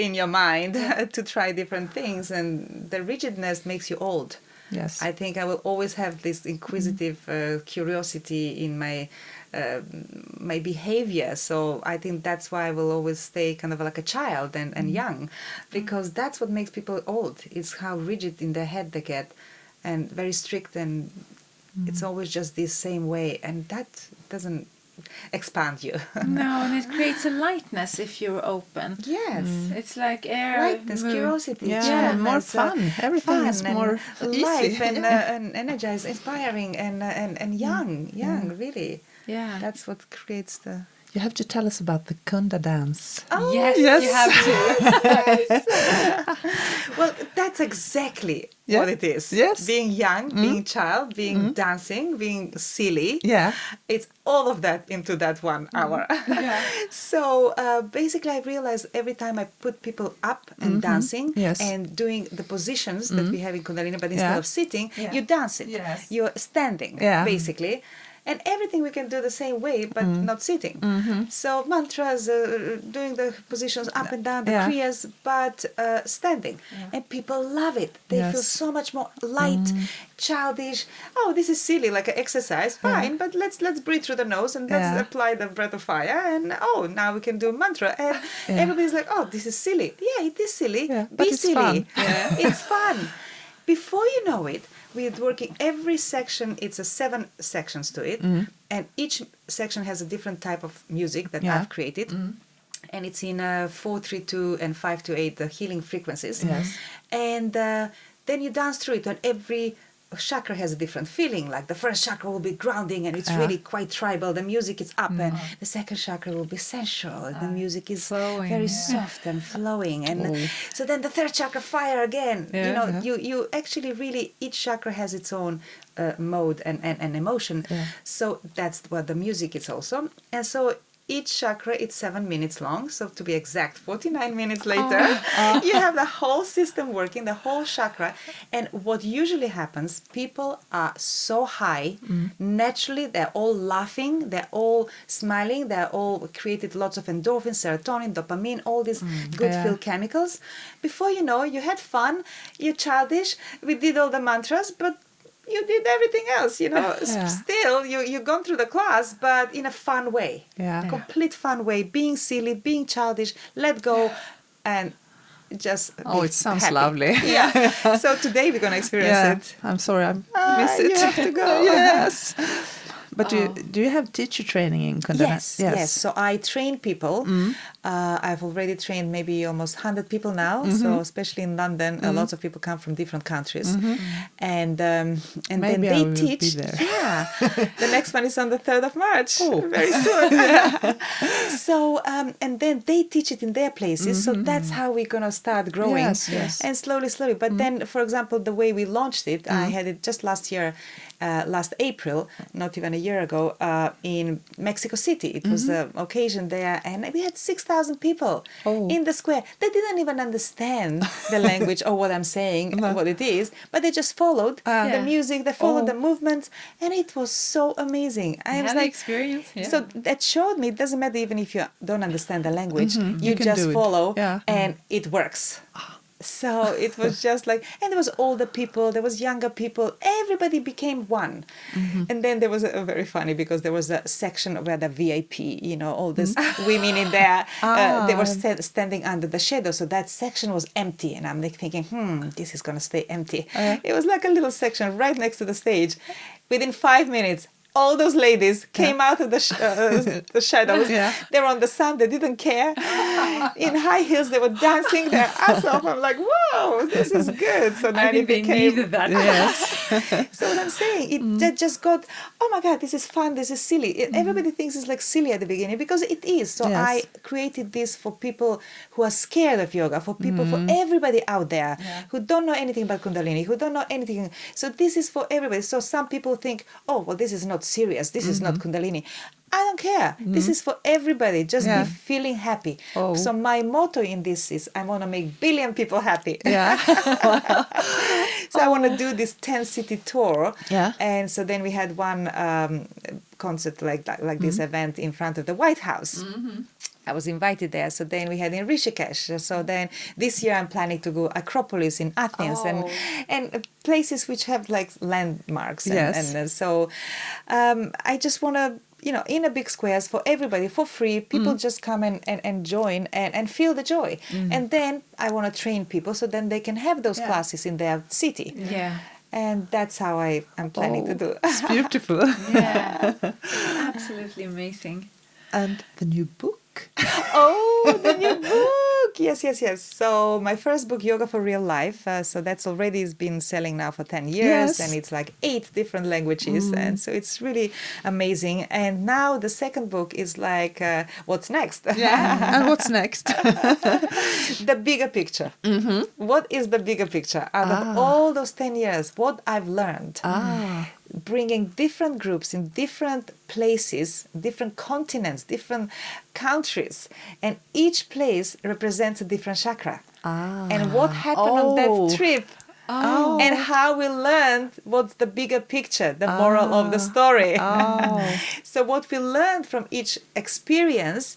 in your mind to try different things? And the rigidness makes you old. Yes. I think I will always have this inquisitive curiosity in my behavior. So I think that's why I will always stay kind of like a child and young, because that's what makes people old. It's how rigid in their head they get and very strict, and it's always just this same way, and that doesn't expand you. No, and it creates a lightness if you're open. Yes. It's like air. Lightness, curiosity, more fun. Everything fun is more life easy. and energized, inspiring, and young, really. Yeah. That's what creates the... You have to tell us about the KundaDance. Oh, yes, you have to. Well, that's exactly what it is. Yes. Being young, being child, being dancing, being silly. Yeah. It's all of that into that 1 hour. So basically I realized every time I put people up and dancing and doing the positions that we have in Kundalini, but instead of sitting, you dance it. Yes. You're standing, basically. And everything we can do the same way, but not sitting. So mantras, doing the positions up and down, the kriyas, but standing. And people love it. They feel so much more light, childish. Oh, this is silly, like an exercise. Fine, but let's breathe through the nose and let's apply the breath of fire. And now we can do mantra. And everybody's like, oh, this is silly. Yeah, it is silly. Be silly. It's fun. Before you know it, we're working every section. It's 7 sections to it, and each section has a different type of music that I've created, and it's in 4-3-2 and 5-8, the healing frequencies. And then you dance through it on every chakra has a different feeling. Like the first chakra will be grounding and it's really quite tribal. The music is up, and the second chakra will be sensual. And the music is flowing, very soft and flowing. And so then the third chakra, fire again. You actually really, each chakra has its own mode and emotion. So that's what the music is also. And so each chakra is 7 minutes long. So to be exact, 49 minutes later, you have the whole system working, the whole chakra. And what usually happens, people are so high, naturally, they're all laughing, they're all smiling, they're all created lots of endorphins, serotonin, dopamine, all these good feel chemicals. Before you know, you had fun, you're childish, we did all the mantras, but you did everything else, Still, you've gone through the class, but in a fun way. Complete fun way, being silly, being childish, let go, and just it sounds happy. lovely. So today we're going to experience it. I'm sorry, I miss it. You have to go. Yes. But do you have teacher training in KundaDance? Yes. So I train people. I've already trained maybe almost 100 people now. So especially in London, lots of people come from different countries, and then maybe they I will teach. Be there. The next one is on the 3rd of March. Very soon. So and then they teach it in their places. So that's how we're gonna start growing. Yes. And slowly. But then, for example, the way we launched it, I had it just last year. Last April, not even a year ago, in Mexico City. It was an occasion there, and we had 6,000 people in the square. They didn't even understand the language or what I'm saying, what it is, but they just followed the music, they followed the movements, and it was so amazing. I was like, experience. So that showed me it doesn't matter even if you don't understand the language, you can just do it. follow, and it works. So it was just like, and there was older people, there was younger people, everybody became one. And then there was a very funny, because there was a section where the VIP, all these women in there, they were standing under the shadow. So that section was empty. And I'm like thinking, this is going to stay empty. It was like a little section right next to the stage. Within 5 minutes, all those ladies came out of the shadows. They were on the sun. They didn't care. In high heels, they were dancing their ass off. I'm like, whoa, this is good. So then it became... they needed that. So what I'm saying, it just got, oh my God, this is fun. This is silly. Everybody thinks it's like silly at the beginning, because it is. So I created this for people who are scared of yoga, for people, for everybody out there who don't know anything about Kundalini, who don't know anything. So this is for everybody. So some people think, oh, well, this is not serious. This is not Kundalini. I don't care. This is for everybody. Just be feeling happy. So my motto in this is, I want to make billion people happy. So I want to do this 10-city tour. And so then we had one concert like this event in front of the White House. I was invited there. So then we had in Rishikesh. So then this year I'm planning to go Acropolis in Athens and places which have like landmarks. And so I just want to, in a big squares for everybody, for free. People just come and join and feel the joy. And then I want to train people so then they can have those classes in their city. And that's how I'm planning to do. It's beautiful. Absolutely amazing. And the new book? The new book! Yes. So my first book, Yoga for Real Life, so that's already been selling now for 10 years, and it's like 8 different languages, and so it's really amazing. And now the second book is like, what's next? And what's next? The bigger picture. What is the bigger picture? Out of all those 10 years, what I've learned. Bringing different groups in different places, different continents, different countries, and each place represents a different chakra. And what happened on that trip, and how we learned what's the bigger picture, the moral of the story. So what we learned from each experience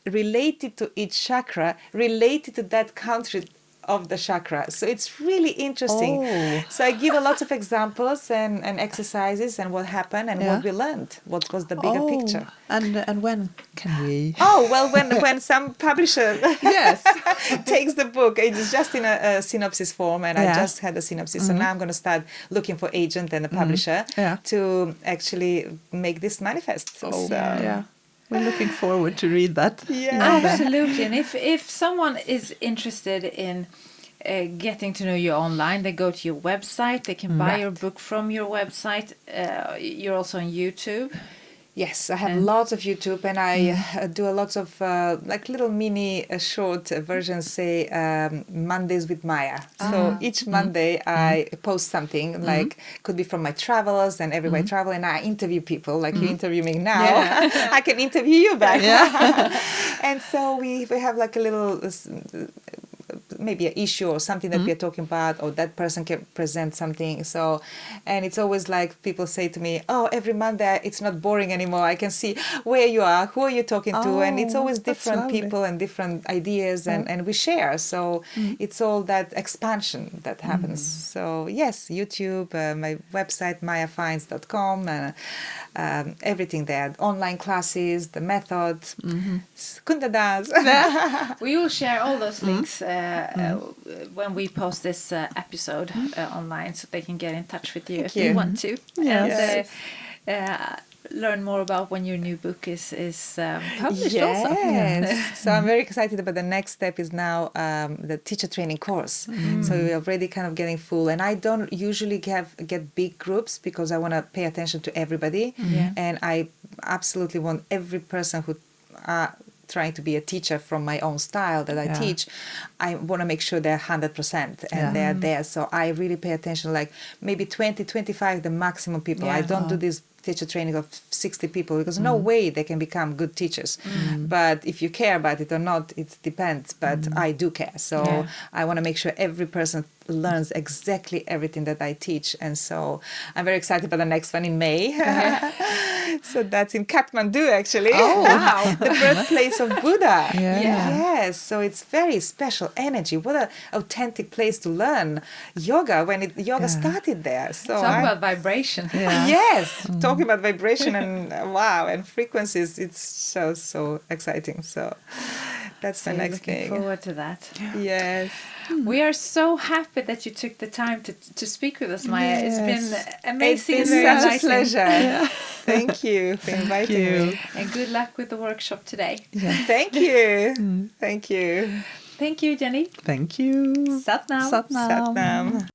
related to each chakra, related to that country of the chakra. So it's really interesting. So I give a lot of examples and exercises and what happened and what we learned, what was the bigger picture. And when can we? Well, when some publisher takes the book, it's just in a synopsis form, and I just had a synopsis. So now I'm going to start looking for agent and a publisher to actually make this manifest. We're looking forward to read that. Absolutely. And if someone is interested in getting to know you online. They go to your website. They can buy your book from your website. You're also on YouTube. Yes, I have lots of YouTube, and I do a lot of like little mini short versions, say Mondays with Maya. So each Monday I post something, like could be from my travels and everywhere I travel, and I interview people, like you interview me now. Yeah. I can interview you back. Yeah. And so we have like a little maybe an issue or something that we're talking about, or that person can present something. So, and it's always like people say to me, oh, every Monday it's not boring anymore. I can see where you are, who are you talking to, and it's always different people and different ideas, and we share. So it's all that expansion that happens. So yes, YouTube, my website, mayafiennes.com, and everything there, online classes, the method, KundaDance. We will share all those links when we post this episode online, so they can get in touch with you if they want to. Yes. And learn more about when your new book is published also. Yes. So I'm very excited about the next step is now the teacher training course. So we're already kind of getting full. And I don't usually get big groups because I want to pay attention to everybody. And I absolutely want every person who trying to be a teacher from my own style that I teach, I want to make sure they're 100% and they're there. So I really pay attention, like maybe 20, 25, the maximum people. I don't do this teacher training of 60 people because no way they can become good teachers. But if you care about it or not, it depends. But I do care. So I want to make sure every person learns exactly everything that I teach. And so I'm very excited about the next one in May. So that's in Kathmandu, actually. Oh, wow. The birthplace of Buddha. Yeah. Yes. So it's very special energy. What an authentic place to learn yoga when yoga started there. So Talk about vibration. Yes. Talking about vibration and wow, and frequencies. It's so exciting. So that's the next thing. Looking forward to that. Yes. We are so happy that you took the time to speak with us, Maya. It's been amazing. It's been such a enlightening. pleasure. Thank you for inviting me. And good luck with the workshop today. Thank you. Thank you. Thank you, Jenny. Thank you. Sat Nam. Sat Nam. Sat Nam.